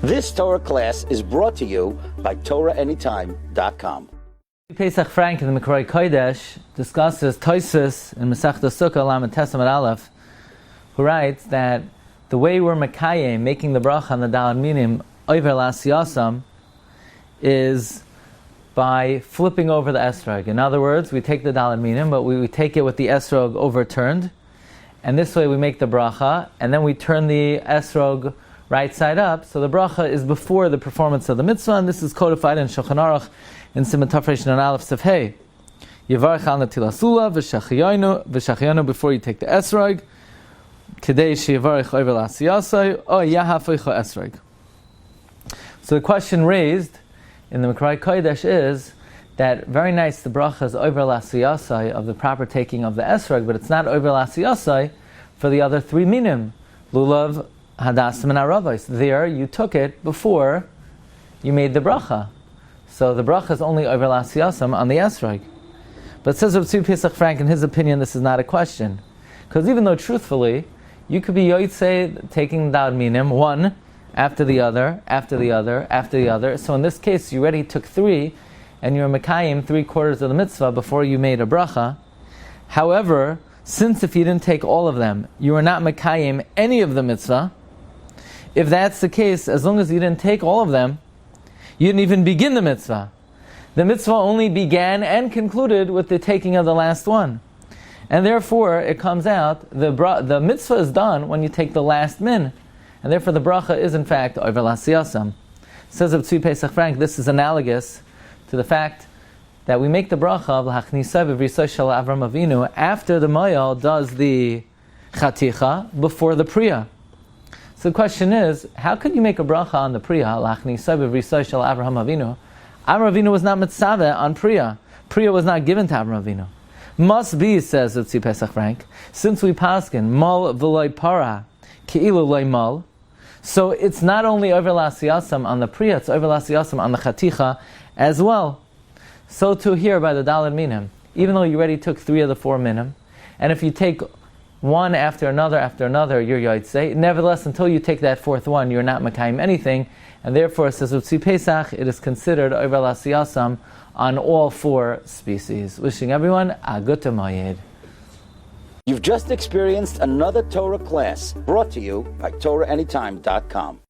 This Torah class is brought to you by TorahAnytime.com. Pesach Frank in the Mikroi Kodesh discusses Toisus in Masechta Sukkah Lamed Testament Aleph, who writes that the way we're Mekayim, making the Bracha on the Daled Minim, Over Lasiyasam, is by flipping over the Esrog. In other words, we take the Daled Minim, but we take it with the Esrog overturned, and this way we make the Bracha, and then we turn the Esrog right side up, so the Bracha is before the performance of the mitzvah, and this is codified in Shulchan Aruch in Siman Tafresh and Aleph Sef Hey. Yivarech al Netilas Lulav v'shachiyanu before you take the Esrog, Kedei sheyivarech over l'asiyasai o yahafeicha Esrog. So the question raised in the Mikroi Kodesh is that very nice, the Bracha is over l'asiyasai of the proper taking of the Esrog, but it's not over l'asiyasai for the other three minim, Lulav, Hadasim and Aravos. There, you took it before you made the Bracha. So the Bracha is only over Lasiyasam on the Esrog. But it says Rabbi Pesach Frank, in his opinion, this is not a question. Because even though truthfully, you could be Yotzei taking the Daled Minim, one after the other, after the other, after the other. So in this case, you already took three, and you're Mekayim 3/4 of the mitzvah before you made a Bracha. However, since if you didn't take all of them, you are not Mekayim any of the mitzvah, if that's the case, as long as you didn't take all of them, you didn't even begin the mitzvah. The mitzvah only began and concluded with the taking of the last one. And therefore, it comes out, the mitzvah is done when you take the last min. And therefore, the bracha is in fact over l'asiyasam. Says Rabbi Pesach Frank, this is analogous to the fact that we make the bracha of l'hachnisa b'vrisah shel Avram Avinu after the moyal does the chaticha before the priya. So the question is, how could you make a bracha on the priya, l'achnisa b'vrisah shel Avraham Avinu? Avraham Avinu was not mitzaveh on priya. Priya was not given to Avraham Avinu. Must be, says Tzvi Pesach Frank, since we paskin mal v'loy para ki'ilu loy mal, so it's not only over l'asiyasam on the priya, it's over l'asiyasam on the chaticha as well. So too here by the Daled Minim, even though you already took 3 of the 4 minim, and if you take one after another, you're Yotzei. Nevertheless, until you take that 4th one, you're not Mekayim anything, and therefore, says Tzvi Pesach, it is considered over l'asiyasam on all 4 species. Wishing everyone a good Moyed. You've just experienced another Torah class brought to you by TorahAnytime.com.